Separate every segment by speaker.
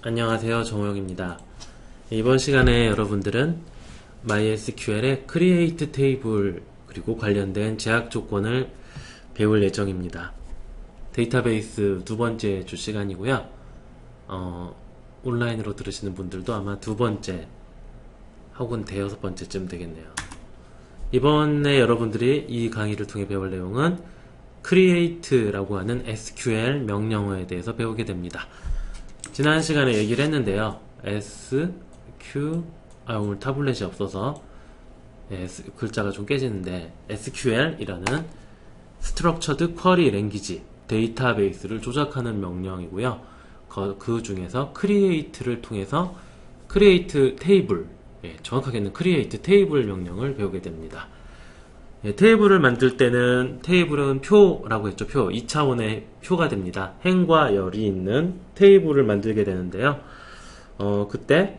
Speaker 1: 안녕하세요, 정호영입니다. 이번 시간에 여러분들은 MySQL의 Create 테이블 그리고 관련된 제약 조건을 배울 예정입니다. 데이터베이스 두 번째 주 시간이고요. 온라인으로 들으시는 분들도 아마 두 번째 혹은 대여섯 번째쯤 되겠네요. 이번에 여러분들이 이 강의를 통해 배울 내용은 Create라고 하는 SQL 명령어에 대해서 배우게 됩니다. 지난 시간에 얘기를 했는데요. 오늘 타블렛이 없어서 글자가 좀 깨지는데 SQL이라는 Structured Query Language 데이터베이스를 조작하는 명령이고요. 그 중에서 Create를 통해서 Create Table, 정확하게는 Create Table 명령을 배우게 됩니다. 테이블을 만들 때는 테이블은 표라고 했죠. 표. 2차원의 표가 됩니다. 행과 열이 있는 테이블을 만들게 되는데요. 그때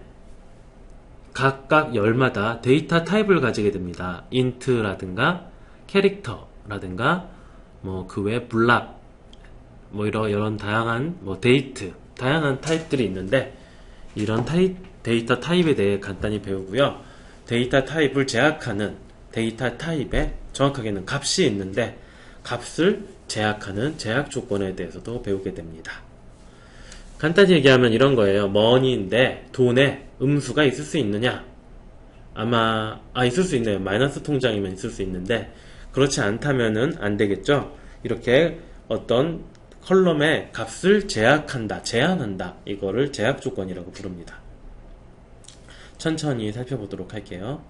Speaker 1: 각각 열마다 데이터 타입을 가지게 됩니다. int라든가 캐릭터라든가 그 외 블락 이런 다양한 데이트 다양한 타입들이 있는데 이런 데이터 타입에 대해 간단히 배우고요. 데이터 타입을 제약하는 데이터 타입에 정확하게는 값이 있는데 값을 제약하는 제약 조건에 대해서도 배우게 됩니다. 간단히 얘기하면 이런 거예요. money인데 돈에 음수가 있을 수 있느냐? 아마 있을 수 있네요. 마이너스 통장이면 있을 수 있는데 그렇지 않다면은 안 되겠죠. 이렇게 어떤 컬럼의 값을 제약한다, 제한한다. 이거를 제약 조건이라고 부릅니다. 천천히 살펴보도록 할게요.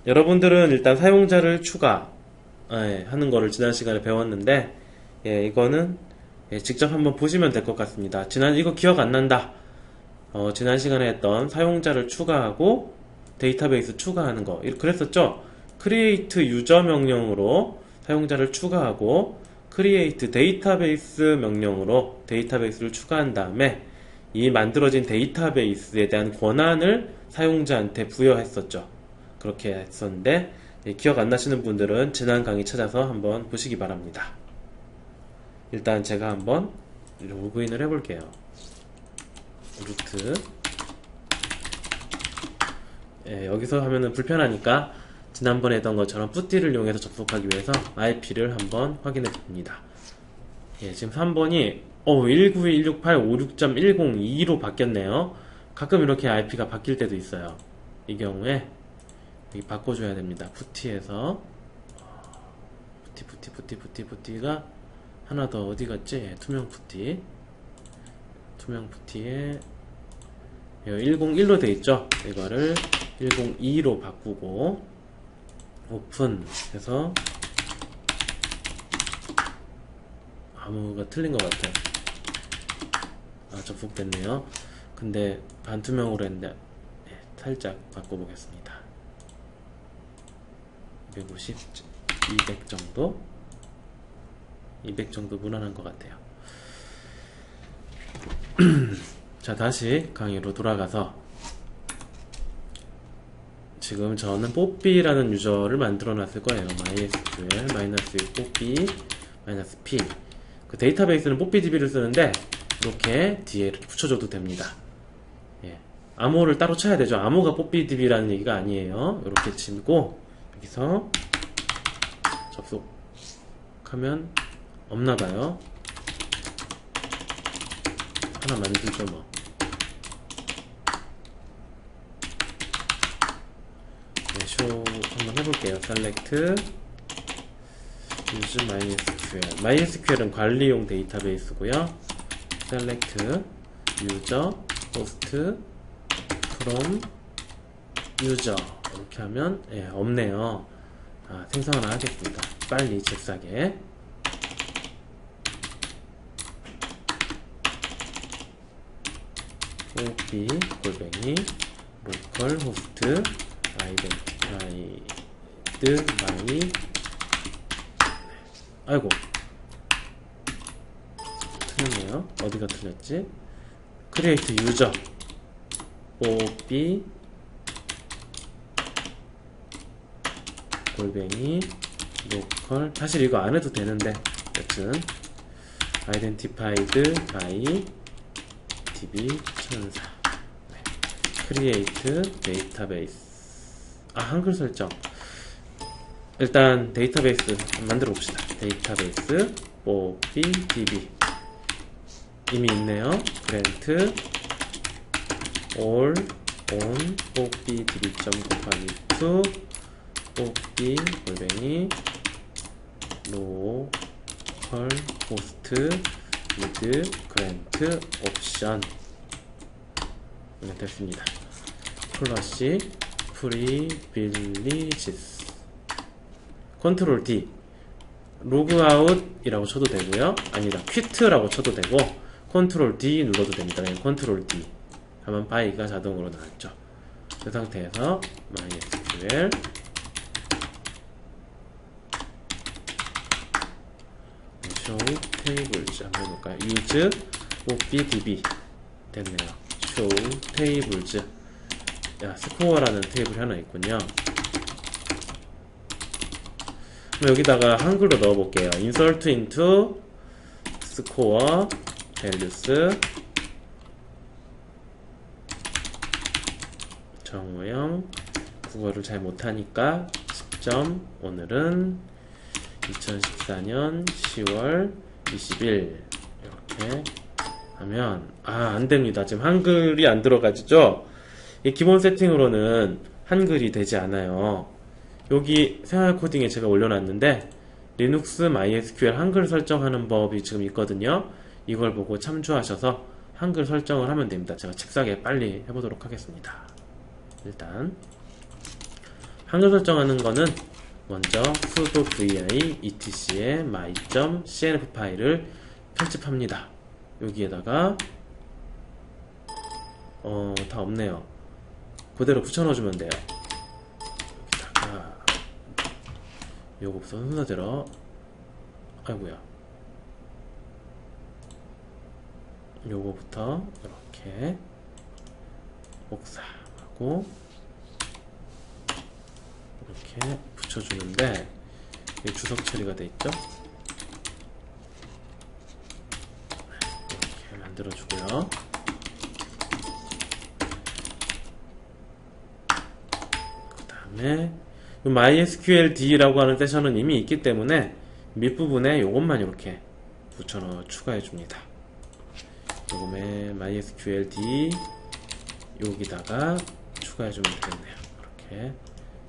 Speaker 1: 여러분들은 일단 사용자를 추가하는 거를 지난 시간에 배웠는데, 이거는 직접 한번 보시면 될 것 같습니다. 이거 기억 안 난다. 지난 시간에 했던 사용자를 추가하고 데이터베이스 추가하는 거 그랬었죠? create user 명령으로 사용자를 추가하고 create 데이터베이스 명령으로 데이터베이스를 추가한 다음에 이 만들어진 데이터베이스에 대한 권한을 사용자한테 부여했었죠. 그렇게 했었는데 기억 안 나시는 분들은 지난 강의 찾아서 한번 보시기 바랍니다. 일단 제가 한번 로그인을 해볼게요. 루트 여기서 하면은 불편하니까 지난번에 했던 것처럼 뿌띠를 이용해서 접속하기 위해서 IP를 한번 확인해 봅니다. 지금 3번이 192.168.56.102로 바뀌었네요. 가끔 이렇게 IP가 바뀔 때도 있어요. 이 경우에 여기 바꿔줘야 됩니다. 푸티에서 푸티가 하나 더 어디 갔지? 투명 푸티에 101로 돼 있죠. 이거를 102로 바꾸고 오픈 해서 아무가 틀린 것 같아요. 접속됐네요. 근데 반투명으로 했는데 살짝 바꿔보겠습니다. 250, 200 정도? 200 정도 무난한 것 같아요. 자, 다시 강의로 돌아가서 지금 저는 뽀삐라는 유저를 만들어 놨을 거예요. MySQL -뽀삐 -p 그 데이터베이스는 뽀삐DB를 쓰는데 이렇게 뒤에 붙여줘도 됩니다. 암호를 따로 쳐야 되죠. 암호가 뽀삐DB라는 얘기가 아니에요. 이렇게 치고 여기서 접속하면 없나봐요. 하나 만들죠 뭐. 쇼 한번 해볼게요. select use MySQL. MySQL은 관리용 데이터베이스고요. select user host from user 이렇게 하면 없네요. 생성을 하겠습니다. 빨리 잽싸게. op localhost identified by 아이고 틀렸네요. 어디가 틀렸지? create user op local 사실 이거 안 해도 되는데 여튼 identified by db1004. create database. 한글 설정. 일단 데이터베이스 만들어 봅시다. 데이터베이스 db 이미 있네요. grant all on db.곱하기2 d 골뱅이 localhost with grant option. 네, 됐습니다. 플러시 privileges 컨트롤 D 로그아웃 이라고 쳐도 되고요, 아니다 quit라고 쳐도 되고 컨트롤 D 눌러도 됩니다. 컨트롤 D 하면 바이가 자동으로 나왔죠. 그 상태에서 MySQL show tables 한번 해볼까요? use opdb 됐네요. show tables. 야, 스코어라는 테이블이 하나 있군요. 그럼 여기다가 한글로 넣어볼게요. insert into score values 정우영 국어를 잘 못하니까 10점. 오늘은 2014년 10월 20일 이렇게 하면 안됩니다. 지금 한글이 안 들어가지죠? 이 기본 세팅으로는 한글이 되지 않아요. 여기 생활 코딩에 제가 올려놨는데 리눅스 MySQL 한글 설정하는 법이 지금 있거든요. 이걸 보고 참조하셔서 한글 설정을 하면 됩니다. 제가 칩싸게 빨리 해보도록 하겠습니다. 일단 한글 설정하는 거는 먼저 sudo vi etc에 my.cnf 파일을 편집합니다. 여기에다가 다 없네요. 그대로 붙여넣어주면 돼요. 여기다가 요거부터 순서대로 아이고야 요거부터 이렇게 복사하고 이렇게 붙여주는데 주석 처리가 돼 있죠? 이렇게 만들어주고요. 그 다음에 MySQLD라고 하는 세션은 이미 있기 때문에 밑부분에 요것만 이렇게 붙여넣어 추가해줍니다. 요금에 MySQLD 여기다가 추가해주면 되겠네요. 이렇게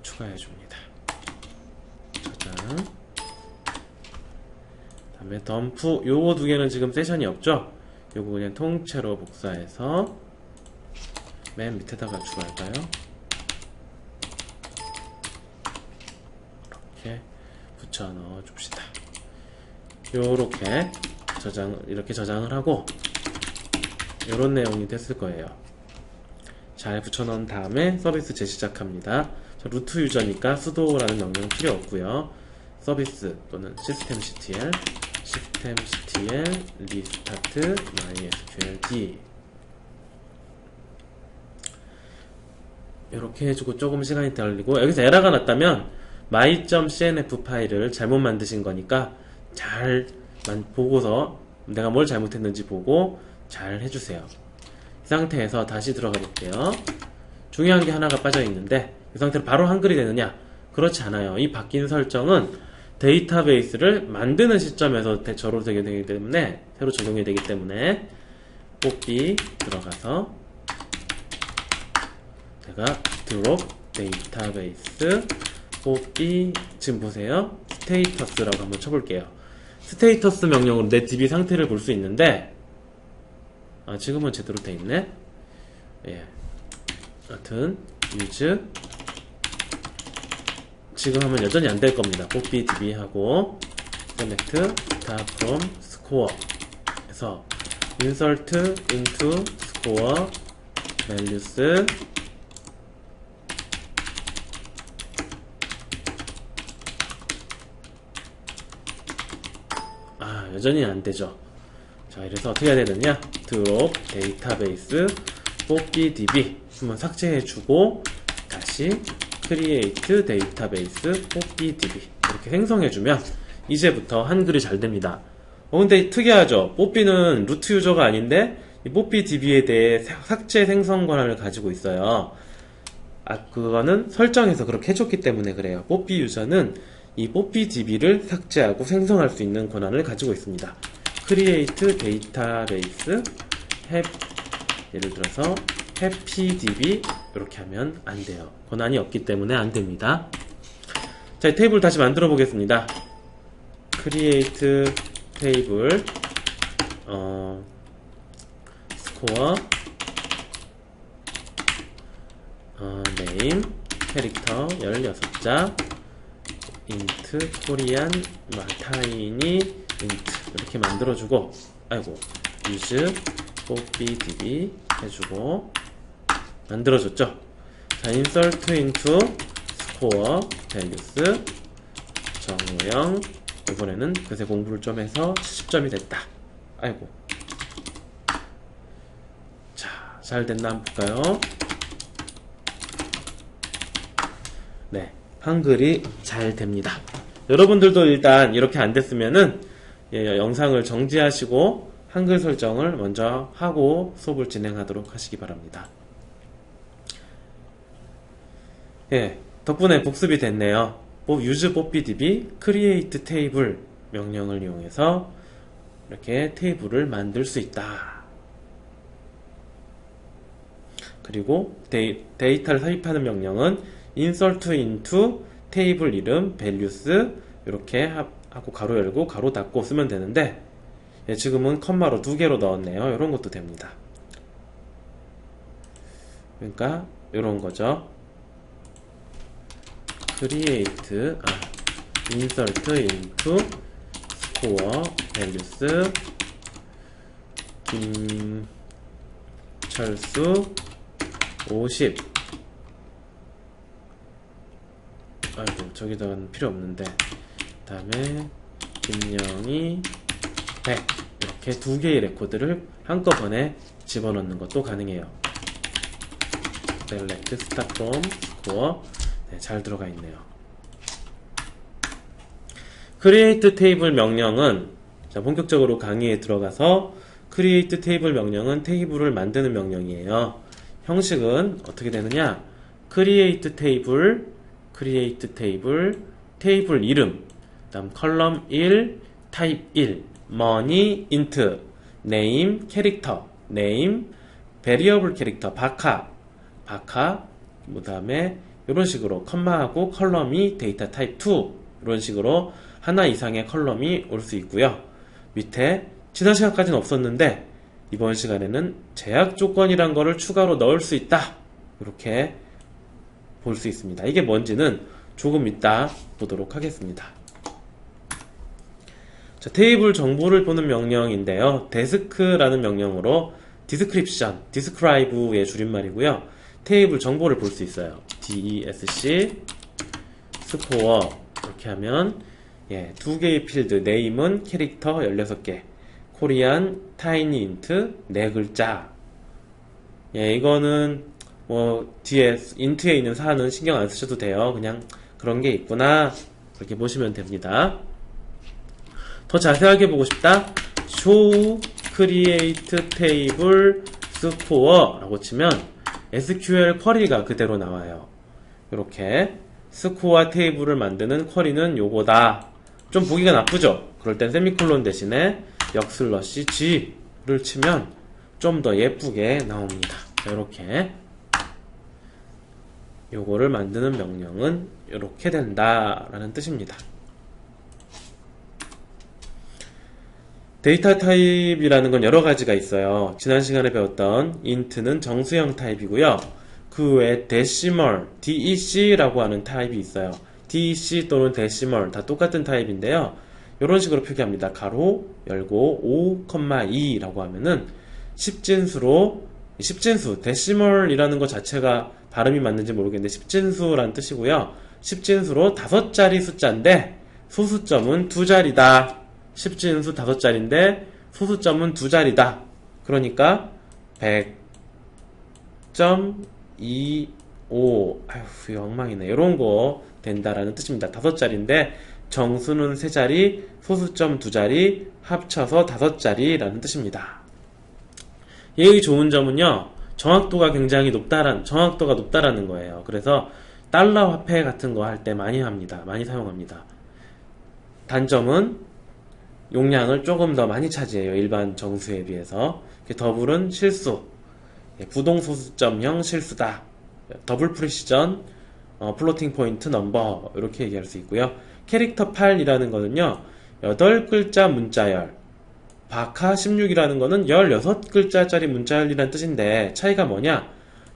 Speaker 1: 추가해줍니다. 저장. 그 다음에 덤프 요거 두 개는 지금 세션이 없죠? 요거 그냥 통째로 복사해서 맨 밑에다가 추가할까요? 이렇게 붙여 넣어 줍시다. 요렇게 이렇게 저장을 하고 요런 내용이 됐을 거예요. 잘 붙여 넣은 다음에 서비스 재시작합니다. 저 루트 유저니까 sudo라는 명령 필요 없고요. 서비스 또는 systemctl restart mysqld 이렇게 해주고 조금 시간이 걸리고 여기서 에러가 났다면 my.cnf 파일을 잘못 만드신 거니까 잘 보고서 내가 뭘 잘못했는지 보고 잘 해주세요. 이 상태에서 다시 들어가 볼게요. 중요한 게 하나가 빠져 있는데 이 상태로 바로 한글이 되느냐? 그렇지 않아요. 이 바뀐 설정은 데이터베이스를 만드는 시점에서 새로 적용되기 때문에 뽑기 들어가서 제가 drop database 뽑기 지금 보세요. 스테이터스라고 한번 쳐볼게요. 스테이터스 명령으로 내 DB 상태를 볼 수 있는데 지금은 제대로 돼 있네. 예. 하여튼 use 지금 하면 여전히 안 될 겁니다. 뽑기 DB 하고 select data from score 해서 insert into score values 여전히 안 되죠. 자, 이래서 어떻게 해야 되느냐? drop database 뽑기 db 한번 삭제해주고 다시 create database 뽑기 db 이렇게 생성해주면 이제부터 한글이 잘 됩니다. 근데 특이하죠? 뽀삐는 루트 유저가 아닌데 이 뽀삐 DB에 대해 삭제 생성 권한을 가지고 있어요. 그거는 설정에서 그렇게 해줬기 때문에 그래요. 뽀삐 유저는 이 뽀삐 DB를 삭제하고 생성할 수 있는 권한을 가지고 있습니다. create database 예를 들어서 happydb 이렇게 하면 안 돼요. 권한이 없기 때문에 안 됩니다. 자, 이 테이블 다시 만들어 보겠습니다. create 테이블 스코어 name 캐릭터 16자 int 코리안 타이니 int 이렇게 만들어주고 use 뽀삐db 해주고 만들어줬죠. 자, insert into score values 정우영 이번에는 그새 공부를 좀 해서 70점이 됐다. 자, 잘 됐나 한번 볼까요? 네, 한글이 잘 됩니다. 여러분들도 일단 이렇게 안 됐으면은 영상을 정지하시고 한글 설정을 먼저 하고 수업을 진행하도록 하시기 바랍니다. 덕분에 복습이 됐네요. use 뽀삐db create table 명령을 이용해서 이렇게 테이블을 만들 수 있다. 그리고 데이터를 삽입하는 명령은 insert into 테이블 이름 values 이렇게 하고 가로 열고 가로 닫고 쓰면 되는데 지금은 컴마로 2개로 넣었네요. 이런 것도 됩니다. 그러니까 이런 거죠. create insert into score values 김철수 50 저기다가는 필요 없는데 그 다음에 김영희 100 이렇게 2개의 레코드를 한꺼번에 집어넣는 것도 가능해요. select start from score 잘 들어가 있네요. create table 명령은 본격적으로 강의에 들어가서 create table 명령은 테이블을 만드는 명령이에요. 형식은 어떻게 되느냐? create table 테이블 이름 다음 컬럼 1 타입 1 money int name 캐릭터 name variable 캐릭터 바카 그 다음에 이런 식으로 컴마하고 컬럼이 데이터 타입 2 이런 식으로 하나 이상의 컬럼이 올 수 있고요. 밑에 지난 시간까지는 없었는데 이번 시간에는 제약 조건이란 거를 추가로 넣을 수 있다. 이렇게 볼 수 있습니다. 이게 뭔지는 조금 이따 보도록 하겠습니다. 자, 테이블 정보를 보는 명령인데요. desk라는 명령으로 description, describe의 줄임말이고요. 테이블 정보를 볼 수 있어요. desc score 이렇게 하면 2개의 필드 name은 캐릭터 16개 코리안 tiny int 4글자 이거는 뒤에 int에 있는 사는 신경 안 쓰셔도 돼요. 그냥 그런 게 있구나 그렇게 보시면 됩니다. 더 자세하게 보고 싶다? show create table score 라고 치면 SQL 쿼리가 그대로 나와요. 이렇게 스코어 테이블을 만드는 쿼리는 요거다. 좀 보기가 나쁘죠? 그럴 땐 세미콜론 대신에 역슬러시 G를 치면 좀 더 예쁘게 나옵니다. 이렇게 요거를 만드는 명령은 이렇게 된다 라는 뜻입니다. 데이터 타입이라는 건 여러 가지가 있어요. 지난 시간에 배웠던 int는 정수형 타입이고요. 그 외에 데시멀, DEC라고 하는 타입이 있어요. DEC 또는 데시멀 다 똑같은 타입인데요. 이런 식으로 표기합니다. 가로 열고 5,2라고 하면은 십진수, 데시멀이라는 것 자체가 발음이 맞는지 모르겠는데 십진수라는 뜻이고요. 십진수로 5자리 숫자인데 소수점은 2자리다. 십진수 5자리인데 소수점은 2자리다. 그러니까 100.25 아휴 엉망이네. 이런 거 된다라는 뜻입니다. 5자리인데 정수는 3자리, 소수점 2자리, 합쳐서 5자리라는 뜻입니다. 얘의 좋은 점은요, 정확도가 높다라는 거예요. 그래서 달러 화폐 같은 거 할 때 많이 사용합니다. 단점은 용량을 조금 더 많이 차지해요. 일반 정수에 비해서. 더블은 실수, 부동소수점형 실수다. 더블 프리시전, 플로팅 포인트 넘버, 이렇게 얘기할 수 있고요. 캐릭터 8이라는 거는요, 8글자 문자열, 바카 16이라는 거는 16글자짜리 문자열이라는 뜻인데, 차이가 뭐냐?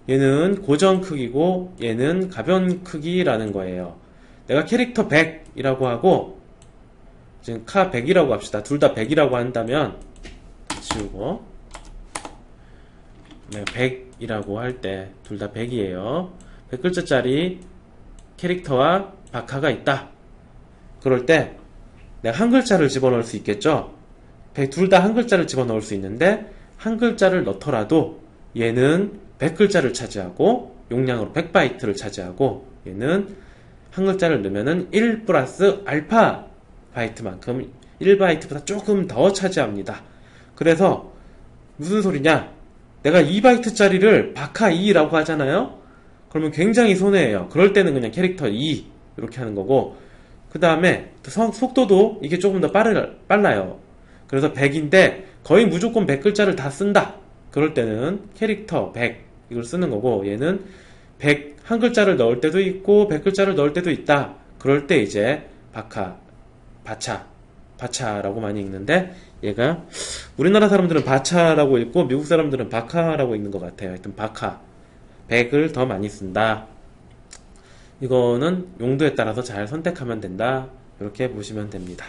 Speaker 1: 얘는 고정 크기고 얘는 가변 크기라는 거예요. 내가 캐릭터 100이라고 하고 지금 카 100이라고 합시다. 둘 다 100이라고 한다면 지우고, 내가 100이라고 할 때 둘 다 100이에요. 100글자짜리 캐릭터와 바카가 있다. 그럴 때 내가 한 글자를 집어넣을 수 있겠죠. 둘 다 한 글자를 집어넣을 수 있는데 한 글자를 넣더라도 얘는 100글자를 차지하고 용량으로 100바이트를 차지하고, 얘는 한 글자를 넣으면은 1 플러스 알파 바이트만큼 1바이트보다 조금 더 차지합니다. 그래서 무슨 소리냐? 내가 2바이트짜리를 바카 2라고 하잖아요? 그러면 굉장히 손해예요. 그럴 때는 그냥 캐릭터 2 이렇게 하는 거고, 그 다음에 속도도 이게 조금 더 빨라요. 그래서 100인데 거의 무조건 100글자를 다 쓴다. 그럴 때는 캐릭터 100 이걸 쓰는 거고, 얘는 100 한 글자를 넣을 때도 있고 100글자를 넣을 때도 있다. 그럴 때 이제 바차라고 많이 읽는데, 얘가 우리나라 사람들은 바차라고 읽고 미국 사람들은 바카라고 읽는 것 같아요. 하여튼 바카, 100을 더 많이 쓴다. 이거는 용도에 따라서 잘 선택하면 된다. 이렇게 보시면 됩니다.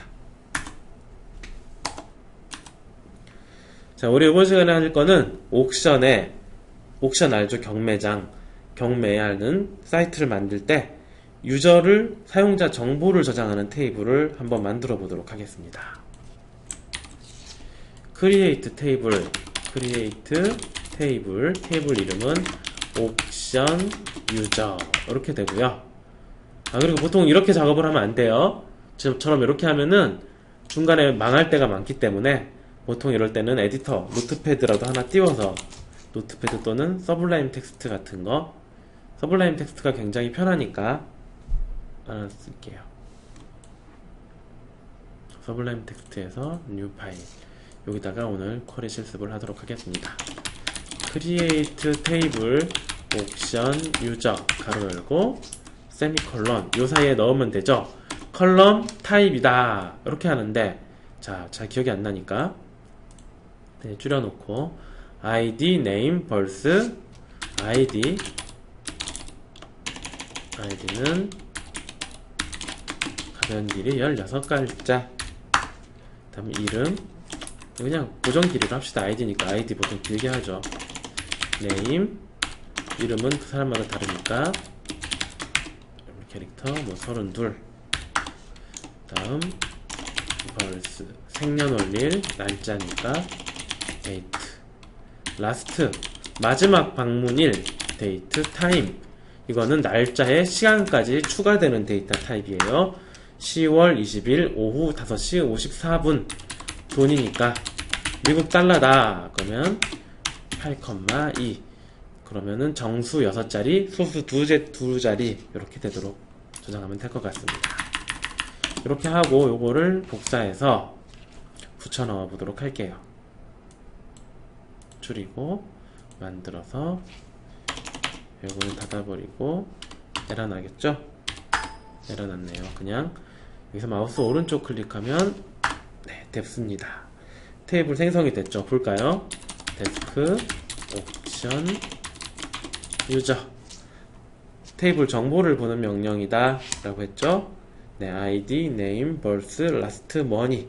Speaker 1: 자, 우리 이번 시간에 할 거는 옥션 알죠? 경매하는 사이트를 만들 때 유저를, 사용자 정보를 저장하는 테이블을 한번 만들어 보도록 하겠습니다. 크리에이트 테이블 이름은 옥션 유저 이렇게 되고요. 그리고 보통 이렇게 작업을 하면 안 돼요. 지금처럼 이렇게 하면은 중간에 망할 때가 많기 때문에 보통 이럴 때는 에디터, 노트패드라도 하나 띄워서, 노트패드 또는 서블라임 텍스트 같은 거, 서블라임 텍스트가 굉장히 편하니까 하나 쓸게요. 서블라임 텍스트에서 뉴 파일, 여기다가 오늘 쿼리 실습을 하도록 하겠습니다. 크리에이트 테이블 옥션 유저 가로 열고 세미콜론 요 사이에 넣으면 되죠. 컬럼 타입이다 이렇게 하는데, 자, 잘 기억이 안 나니까 줄여놓고 id name 벌스 id는 가변 길이 16글자, 그 다음에 이름 그냥 고정 길이로 합시다. id니까 id 보통 길게 하죠. name 이름은 그 사람마다 다르니까 캐릭터 32, 다음 벌스 생년월일 날짜니까 date, last 마지막 방문일 date, time 이거는 날짜에 시간까지 추가되는 데이터 타입이에요. 10월 20일 오후 5시 54분 돈이니까 미국 달러다. 그러면 8,2 그러면은 정수 6자리, 소수 2자리 이렇게 되도록 저장하면 될 것 같습니다. 이렇게 하고 요거를 복사해서 붙여 넣어 보도록 할게요. 줄이고 만들어서 요거는 닫아버리고, 에러 나겠죠? 에러 났네요. 그냥 여기서 마우스 오른쪽 클릭하면 네, 됐습니다. 테이블 생성이 됐죠? 볼까요? 데스크 옥션 유저 테이블 정보를 보는 명령이다 라고 했죠? 네, id, name, birth, last, money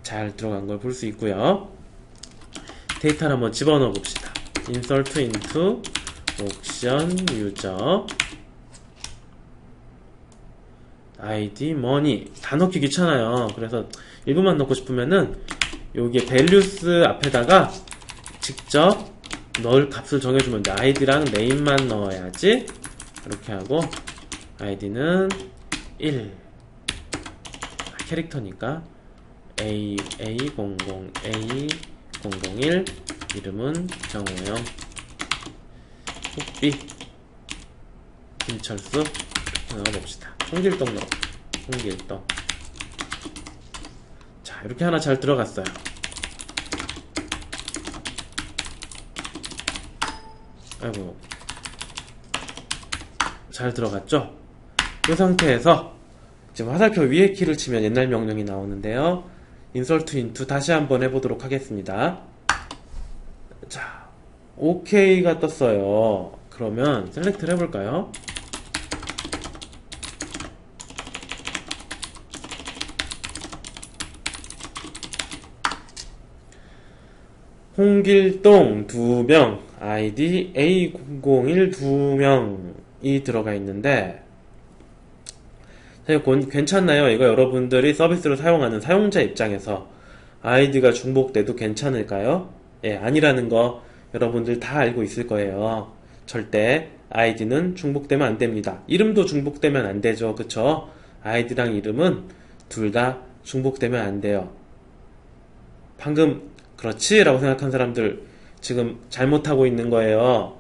Speaker 1: 잘 들어간 걸 볼 수 있고요. 데이터를 한번 집어넣어 봅시다. insert into 옥션 유저 id, money 다 넣기 귀찮아요. 그래서 일부만 넣고 싶으면은 여기에 values 앞에다가 직접 넣을 값을 정해주면 돼. id랑 name만 넣어야지. 이렇게 하고 id는 1, 캐릭터니까 A00, A001, 이름은 정우영, 혹비, 김철수 넣어봅시다. 홍길동 홍길동. 자, 이렇게 하나 잘 들어갔어요. 아이고, 잘 들어갔죠? 이 상태에서 지금 화살표 위에 키를 치면 옛날 명령이 나오는데요. insert into 다시 한번 해보도록 하겠습니다. 자, OK가 떴어요. 그러면 셀렉트를 해볼까요? 홍길동 2명, 아이디 A001 2명이 들어가 있는데, 괜찮나요? 이거 여러분들이 서비스를 사용하는 사용자 입장에서 아이디가 중복돼도 괜찮을까요? 예, 아니라는 거 여러분들 다 알고 있을 거예요. 절대 아이디는 중복되면 안 됩니다. 이름도 중복되면 안 되죠. 그쵸? 아이디랑 이름은 둘 다 중복되면 안 돼요. 방금 그렇지? 라고 생각한 사람들 지금 잘못하고 있는 거예요.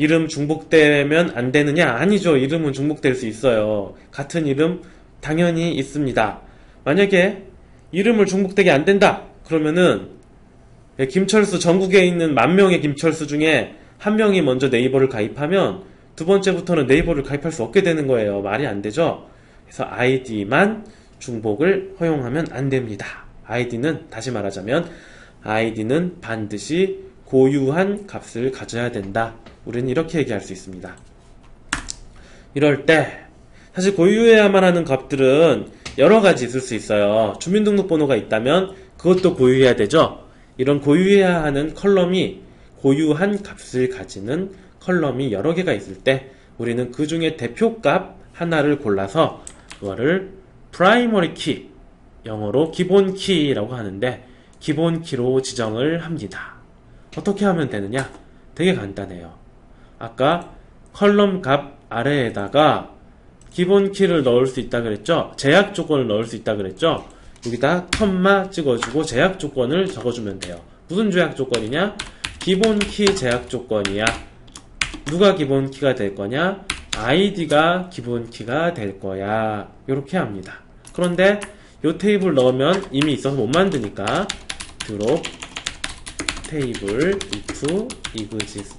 Speaker 1: 이름 중복되면 안 되느냐? 아니죠. 이름은 중복될 수 있어요. 같은 이름 당연히 있습니다. 만약에 이름을 중복되게 안 된다 그러면은 김철수, 전국에 있는 10,000명의 김철수 중에 한 명이 먼저 네이버를 가입하면 두 번째부터는 네이버를 가입할 수 없게 되는 거예요. 말이 안 되죠. 그래서 아이디만 중복을 허용하면 안 됩니다. 아이디는, 다시 말하자면 아이디는 반드시 고유한 값을 가져야 된다. 우리는 이렇게 얘기할 수 있습니다. 이럴 때 사실 고유해야만 하는 값들은 여러 가지 있을 수 있어요. 주민등록번호가 있다면 그것도 고유해야 되죠. 이런 고유해야 하는 컬럼이, 고유한 값을 가지는 컬럼이 여러 개가 있을 때 우리는 그 중에 대표값 하나를 골라서 그거를 primary key, 영어로 기본 키라고 하는데 기본 키로 지정을 합니다. 어떻게 하면 되느냐? 되게 간단해요. 아까 컬럼 값 아래에다가 기본 키를 넣을 수 있다 그랬죠? 제약 조건을 넣을 수 있다 그랬죠? 여기다 컴마 찍어주고 제약 조건을 적어주면 돼요. 무슨 제약 조건이냐? 기본 키 제약 조건이야. 누가 기본 키가 될 거냐? 아이디가 기본 키가 될 거야. 이렇게 합니다. 그런데 이 테이블 넣으면 이미 있어서 못 만드니까 drop 테이블 if exist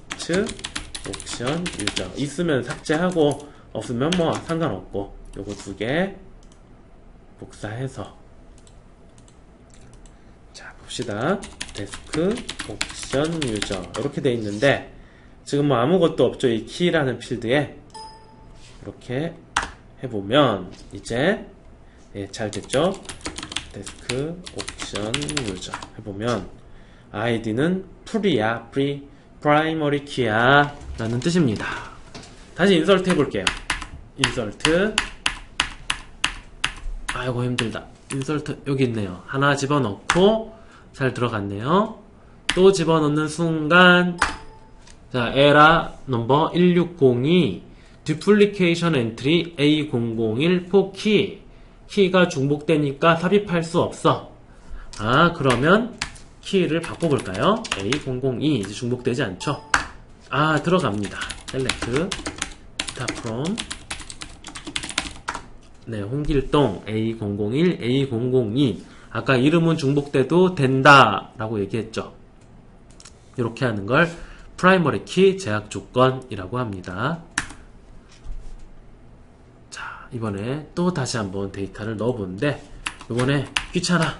Speaker 1: 옵션 유저, 있으면 삭제하고 없으면 뭐 상관없고, 요거 두 개 복사해서, 자 봅시다. 데스크 옵션 유저 이렇게 돼 있는데 지금 뭐 아무것도 없죠. 이 키라는 필드에. 이렇게 해보면 이제 잘 됐죠. 데스크 옵션 유저 해보면 아이디는 프리야, 프라이머리 키야 라는 뜻입니다. 다시 인설트 해볼게요. 인설트, 아이고 힘들다. 인설트 여기 있네요. 하나 집어넣고 잘 들어갔네요. 또 집어넣는 순간, 자 에라 넘버 1602 duplication entry A001 for key, 키가 중복되니까 삽입할 수 없어. 아 그러면 키를 바꿔볼까요? A002 이제 중복되지 않죠? 아 들어갑니다. 셀렉트 start from, 네 홍길동 A001 A002, 아까 이름은 중복돼도 된다 라고 얘기했죠. 이렇게 하는 걸 프라이머리 키 제약 조건이라고 합니다. 자 이번에 또 다시 한번 데이터를 넣어보는데 이번에 귀찮아,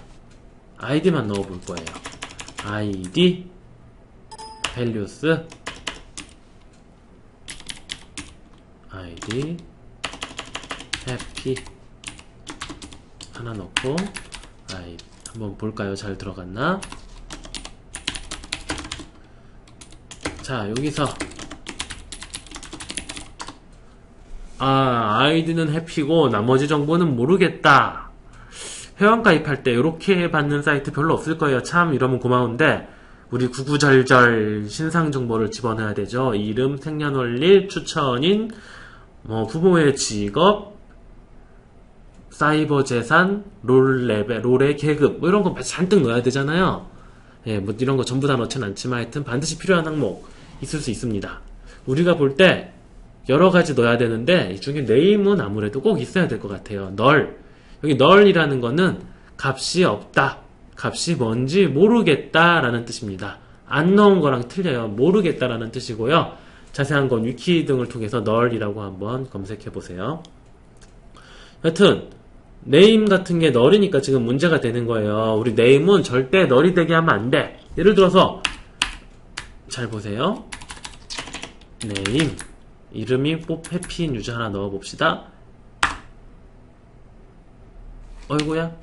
Speaker 1: 아이디만 넣어볼 거예요. 아이디 values 아이디 happy 하나 넣고 아이디 한번 볼까요? 잘 들어갔나? 자 여기서 아이디는 해피고 나머지 정보는 모르겠다. 회원가입할 때 이렇게 받는 사이트 별로 없을 거예요. 참 이러면 고마운데 우리 구구절절 신상 정보를 집어넣어야 되죠. 이름, 생년월일, 추천인, 뭐 부모의 직업, 사이버 재산, 롤 레벨, 롤의 계급, 뭐 이런 거 잔뜩 넣어야 되잖아요. 예, 뭐 이런 거 전부 다 넣진 않지만 하여튼 반드시 필요한 항목 있을 수 있습니다. 우리가 볼 때 여러 가지 넣어야 되는데 이 중에 네임은 아무래도 꼭 있어야 될 것 같아요. 널. 여기 널이라는 거는 값이 없다. 값이 뭔지 모르겠다라는 뜻입니다. 안 넣은 거랑 틀려요. 모르겠다라는 뜻이고요. 자세한 건 위키 등을 통해서 널이라고 한번 검색해 보세요. 여튼 네임 같은 게 널이니까 지금 문제가 되는 거예요. 우리 네임은 절대 널이 되게 하면 안 돼. 예를 들어서 잘 보세요. 네임 이름이 뽀 해피인 유저 하나 넣어 봅시다. 어이구야.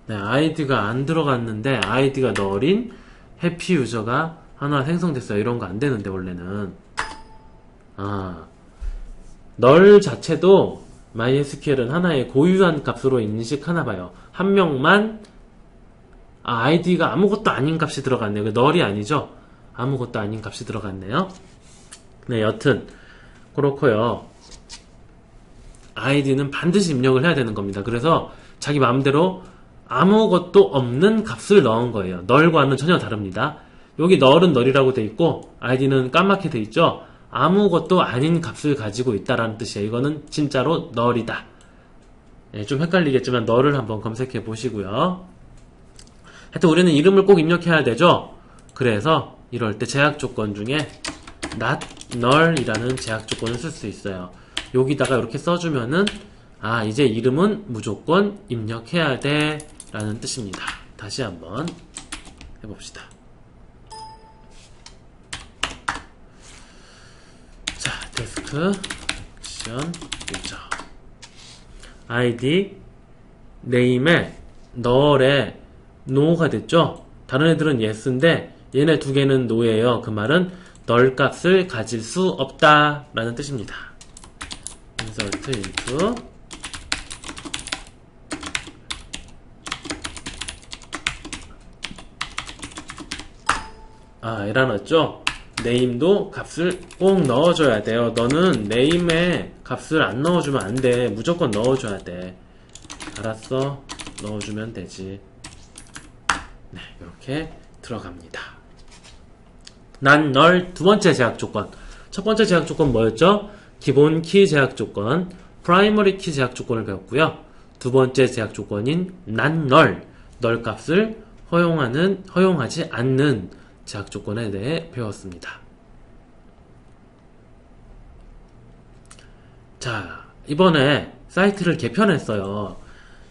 Speaker 1: 네, 아이디가 안 들어갔는데 아이디가 널인 해피 유저가 하나 생성됐어요. 이런 거 안 되는데 원래는. 널 자체도 MySQL은 하나의 고유한 값으로 인식하나 봐요. 한 명만 아이디가 아무것도 아닌 값이 들어갔네요. 널이 아니죠. 아무것도 아닌 값이 들어갔네요. 네, 여튼 그렇고요. 아이디는 반드시 입력을 해야 되는 겁니다. 그래서 자기 마음대로 아무것도 없는 값을 넣은 거예요. 널과는 전혀 다릅니다. 여기 널은 널이라고 돼 있고 아이디는 까맣게 돼 있죠. 아무것도 아닌 값을 가지고 있다라는 뜻이에요. 이거는 진짜로 널이다. 네, 좀 헷갈리겠지만 널을 한번 검색해 보시고요. 하여튼 우리는 이름을 꼭 입력해야 되죠. 그래서 이럴 때 제약 조건 중에 not null이라는 제약 조건을 쓸 수 있어요. 여기다가 이렇게 써주면은 이제 이름은 무조건 입력해야 돼 라는 뜻입니다. 다시 한번 해봅시다. 자, 데스크 액션 유저 아이디 네임에 널에 no가 됐죠? 다른 애들은 yes인데 얘네 두 개는 no예요. 그 말은 널 값을 가질 수 없다 라는 뜻입니다. insert into 에러 났죠? 네임도 값을 꼭 넣어줘야 돼요. 너는 네임에 값을 안 넣어주면 안 돼. 무조건 넣어줘야 돼. 알았어? 넣어주면 되지. 네, 이렇게 들어갑니다. 난 널 두 번째 제약 조건. 첫 번째 제약 조건 뭐였죠? 기본 키 제약 조건, 프라이머리 키 제약 조건을 배웠고요. 두 번째 제약 조건인 난 널 값을 허용하지 않는 제약 조건에 대해 배웠습니다. 자, 이번에 사이트를 개편했어요.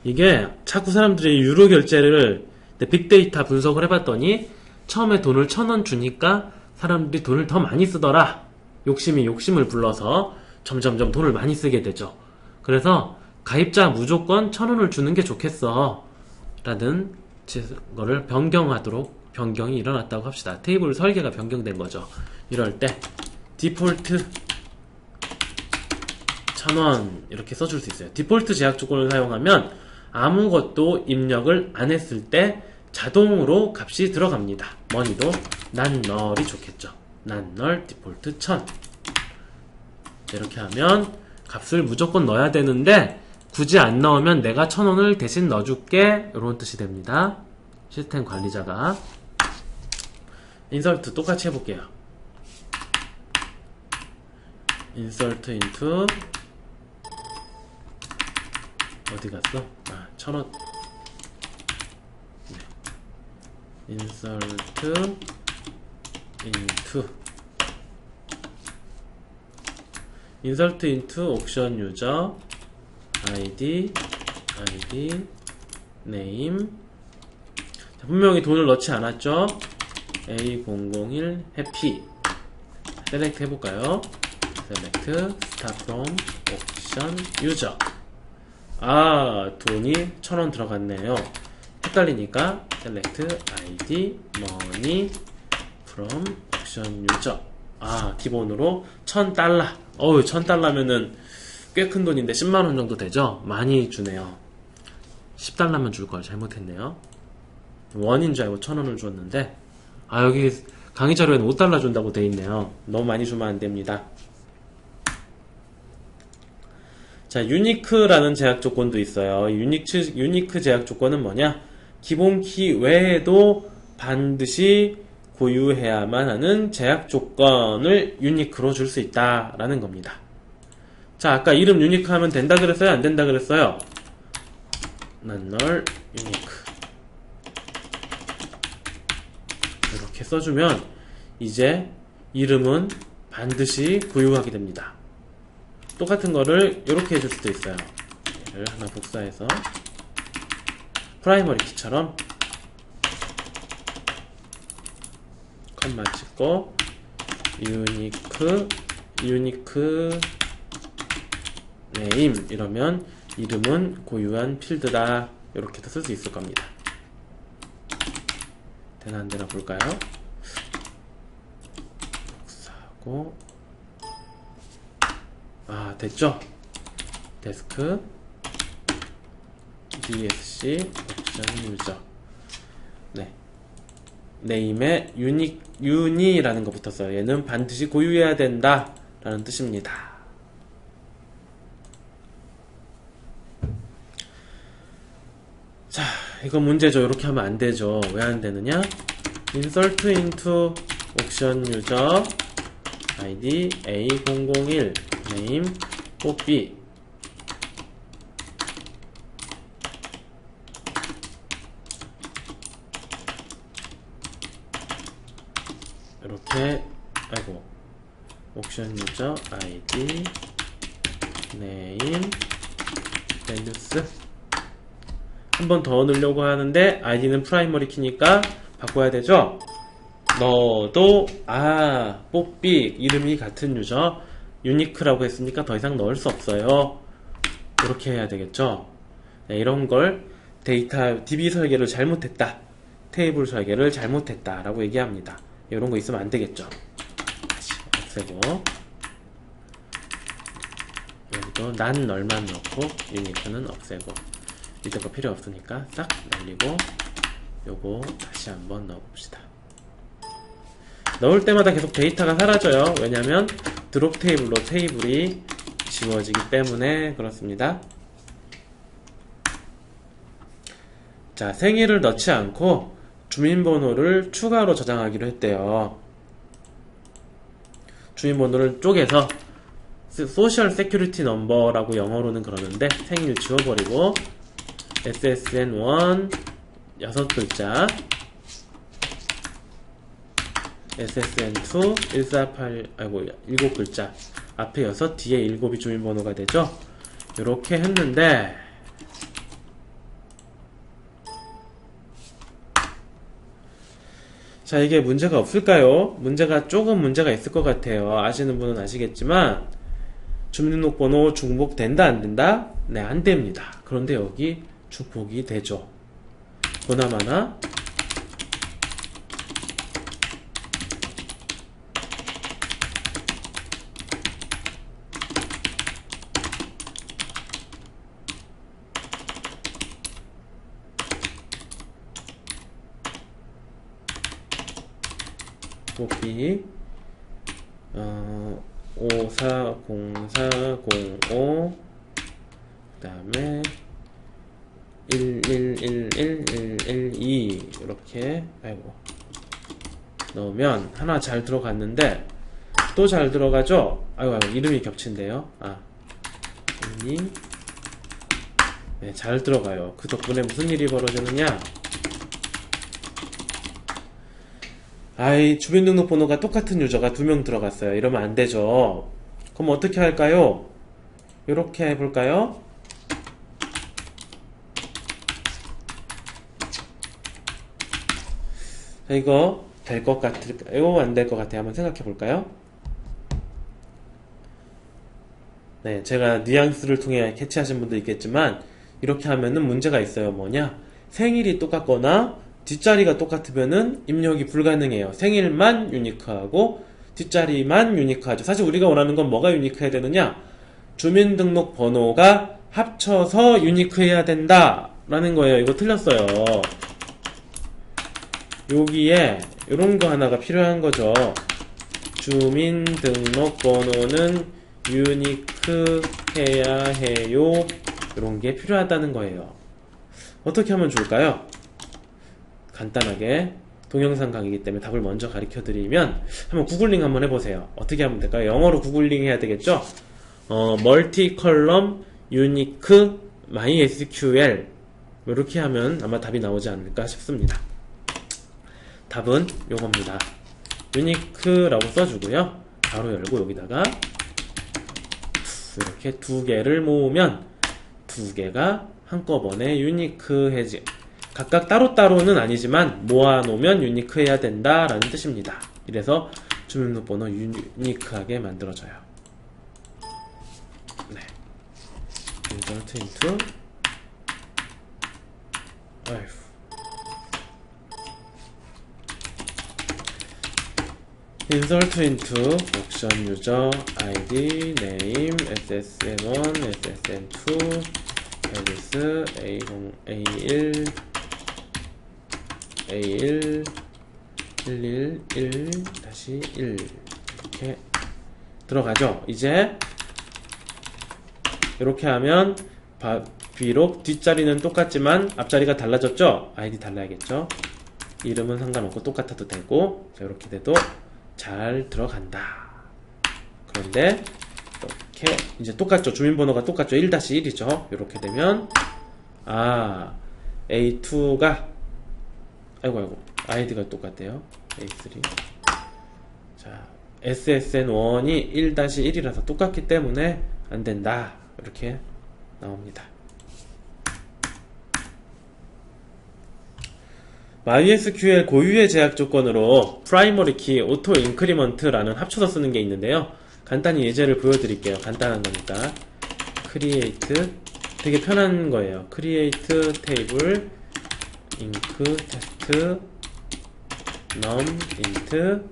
Speaker 1: 이게 자꾸 사람들이 유료 결제를 빅데이터 분석을 해봤더니 처음에 돈을 1,000원 주니까 사람들이 돈을 더 많이 쓰더라. 욕심이 욕심을 불러서 점점점 돈을 많이 쓰게 되죠. 그래서 가입자 무조건 1,000원을 주는 게 좋겠어 라는 거를 변경이 일어났다고 합시다. 테이블 설계가 변경된 거죠. 이럴 때 디폴트 1,000원 이렇게 써줄 수 있어요. 디폴트 제약 조건을 사용하면 아무것도 입력을 안 했을 때 자동으로 값이 들어갑니다. 머니도 난 널이 좋겠죠. 난 널 디폴트 1,000 이렇게 하면 값을 무조건 넣어야 되는데 굳이 안 넣으면 내가 1,000원을 대신 넣어줄게 이런 뜻이 됩니다. 시스템 관리자가 insert 똑같이 해볼게요. insert into 어디 갔어? 1,000원. 네. insert into 옥션 유저 id name. 자, 분명히 돈을 넣지 않았죠? A001 happy 셀렉트 해볼까요? 셀렉트 start from auction user. 돈이 1,000원 들어갔네요. 헷갈리니까 셀렉트 id money from auction user. 기본으로 1,000달러. 1,000달러면은 꽤 큰 돈인데 10만원 정도 되죠? 많이 주네요. 10달러면 줄 걸 잘못했네요. 원인 줄 알고 1,000원을 줬는데 아, 여기 강의 자료에는 5달러 준다고 돼 있네요. 너무 많이 주면 안 됩니다. 자, 유니크라는 제약 조건도 있어요. 유니크 제약 조건은 뭐냐? 기본 키 외에도 반드시 고유해야만 하는 제약 조건을 유니크로 줄 수 있다라는 겁니다. 자, 아까 이름 유니크 하면 된다 그랬어요? 안 된다 그랬어요? 난 널 유니크 이렇게 써주면 이제 이름은 반드시 고유하게 됩니다. 똑같은 거를 이렇게 해줄 수도 있어요. 얘를 하나 복사해서 프라이머리 키처럼 컴마 찍고 유니크 네임 이러면 이름은 고유한 필드다 이렇게도 쓸 수 있을 겁니다. 되나 안 되나 볼까요? 복사하고 아, 됐죠? 데스크 DSC 옵션 유저 네, 네임에 유니라는 거 붙었어요. 얘는 반드시 고유해야 된다 라는 뜻입니다. 자, 이거 문제죠. 이렇게 하면 안 되죠. 왜 안 되느냐? insert into 옵션 유저 id A001 name copy 이렇게 아이고 옵션 유저 id name values 한 번 더 넣으려고 하는데 id는 프라이머리 키니까 바꿔야 되죠. 넣어도 뽀삐 이름이 같은 유저 유니크라고 했으니까 더 이상 넣을 수 없어요. 이렇게 해야 되겠죠. 네, 이런 걸 데이터 DB 설계를 잘못했다, 테이블 설계를 잘못했다 라고 얘기합니다. 이런 거 있으면 안 되겠죠. 다시 없애고 여기도 난 널만 넣고 유니크는 없애고 이제 거 필요 없으니까 싹 날리고 요거 다시 한번 넣어봅시다. 넣을 때마다 계속 데이터가 사라져요. 왜냐면 드롭 테이블로 테이블이 지워지기 때문에 그렇습니다. 자, 생일을 넣지 않고 주민번호를 추가로 저장하기로 했대요. 주민번호를 쪼개서 소셜 세큐리티 넘버라고 영어로는 그러는데 생일 지워버리고 SSN1 6글자 SSN2 148 7글자 앞에 6 뒤에 7이 주민번호가 되죠. 이렇게 했는데 자, 이게 문제가 없을까요? 조금 문제가 있을 것 같아요. 아시는 분은 아시겠지만 주민등록번호 중복된다 안 된다? 네, 안 됩니다. 그런데 여기 중복이 되죠. 보나마나 copy 540405 그 다음에 1111112 이렇게 넣으면 하나 잘 들어갔는데 또 잘 들어가죠? 아이고 이름이 겹친데요. 네, 잘 들어가요. 그 덕분에 무슨 일이 벌어지느냐? 주민등록번호가 똑같은 유저가 2명 들어갔어요. 이러면 안 되죠. 그럼 어떻게 할까요? 이렇게 해볼까요? 이거 될 것 같을까요? 안 될 것 같아요? 한번 생각해 볼까요? 네, 제가 뉘앙스를 통해 캐치하신 분도 있겠지만 이렇게 하면은 문제가 있어요. 뭐냐? 생일이 똑같거나 뒷자리가 똑같으면은 입력이 불가능해요. 생일만 유니크하고 뒷자리만 유니크하죠. 사실 우리가 원하는 건 뭐가 유니크해야 되느냐? 주민등록번호가 합쳐서 유니크해야 된다 라는 거예요. 이거 틀렸어요. 여기에 이런 거 하나가 필요한 거죠. 주민등록번호는 유니크 해야 해요. 이런 게 필요하다는 거예요. 어떻게 하면 좋을까요? 간단하게 동영상 강의이기 때문에 답을 먼저 가르쳐 드리면 한번 구글링 한번 해보세요. 어떻게 하면 될까요? 영어로 구글링 해야 되겠죠? 멀티컬럼 유니크 MySQL 이렇게 하면 아마 답이 나오지 않을까 싶습니다. 답은 요겁니다. 유니크라고 써주고요. 바로 열고 여기다가 이렇게 두 개를 모으면 두 개가 한꺼번에 유니크해지. 각각 따로따로는 아니지만 모아놓으면 유니크해야 된다라는 뜻입니다. 이래서 주민등록번호 유니크하게 만들어져요. 네. insert into insert into auction user ID name ssn1 ssn2 alice a1 A1 111-1 이렇게 들어가죠. 이제 이렇게 하면 비록 뒷자리는 똑같지만 앞자리가 달라졌죠. 아이디 달라야겠죠. 이름은 상관없고 똑같아도 되고. 자, 이렇게 돼도 잘 들어간다. 그런데 이렇게 이제 똑같죠. 주민번호가 똑같죠. 1-1이죠. 이렇게 되면 A2가 아이고 아이디가 똑같대요. A3. 자, SSN1이 1-1이라서 똑같기 때문에 안된다. 이렇게 나옵니다. MySQL 고유의 제약 조건으로 프라이머리 키, 오토 인크리먼트라는 합쳐서 쓰는 게 있는데요. 간단히 예제를 보여드릴게요. 간단한 거니까. create 되게 편한 거예요. create 테이블 인크 테스트 num int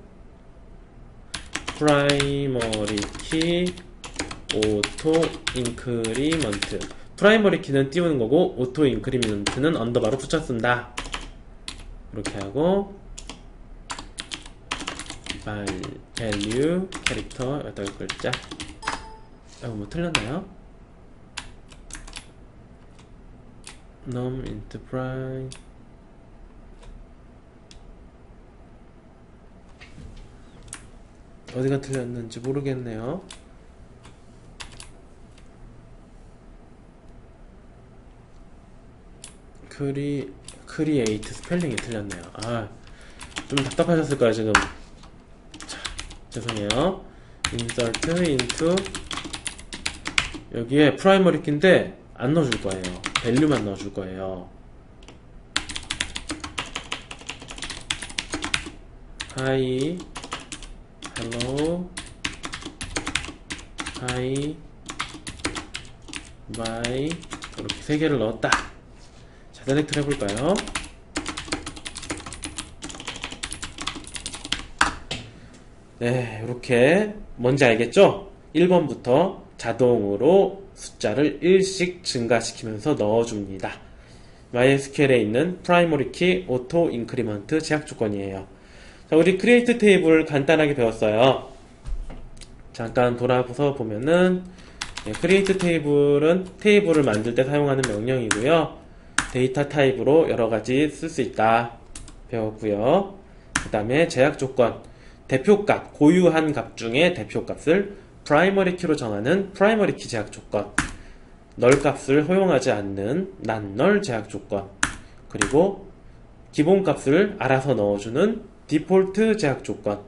Speaker 1: 프라이머리 키 오토 인크리먼트. 프라이머리 키는 띄우는 거고 오토 인크리먼트는 언더바로 붙여 쓴다. 이렇게 하고 value 캐릭터 8글자. 뭐 틀렸나요? num int prime 어디가 틀렸는지 모르겠네요. create 스펠링이 틀렸네요. 좀 답답하셨을 거예요 지금. 자, 죄송해요. insert into 여기에 프라이머리 키인데 안 넣어줄 거예요. 밸류만 넣어줄 거예요. hi hello hi bye 이렇게 세 개를 넣었다. 자, 셀렉트 해볼까요? 네, 이렇게 뭔지 알겠죠? 1번부터 자동으로 숫자를 1씩 증가시키면서 넣어줍니다. MySQL에 있는 프라이머리 키 오토 인크리먼트 제약 조건이에요. 자, 우리 크리에이트 테이블 간단하게 배웠어요. 잠깐 돌아서 보면은 크리에이트 테이블은 테이블을 만들 때 사용하는 명령이고요. 데이터 타입으로 여러가지 쓸 수 있다 배웠고요. 그 다음에 제약 조건, 대표값, 고유한 값 중에 대표값을 프라이머리 키로 정하는 프라이머리 키 제약 조건, 널 값을 허용하지 않는 non-null 제약 조건, 그리고 기본 값을 알아서 넣어주는 디폴트 제약 조건,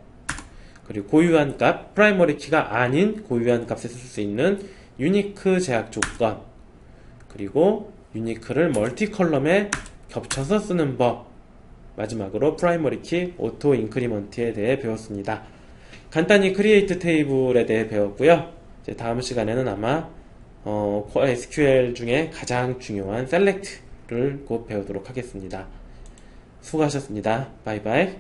Speaker 1: 그리고 고유한 값, 프라이머리 키가 아닌 고유한 값에 쓸 수 있는 유니크 제약 조건, 그리고 유니크를 멀티 컬럼에 겹쳐서 쓰는 법, 마지막으로 프라이머리 키 오토 인크리먼트에 대해 배웠습니다. 간단히 크리에이트 테이블에 대해 배웠고요. 이제 다음 시간에는 아마 SQL 중에 가장 중요한 셀렉트를 곧 배우도록 하겠습니다. 수고하셨습니다. 바이바이.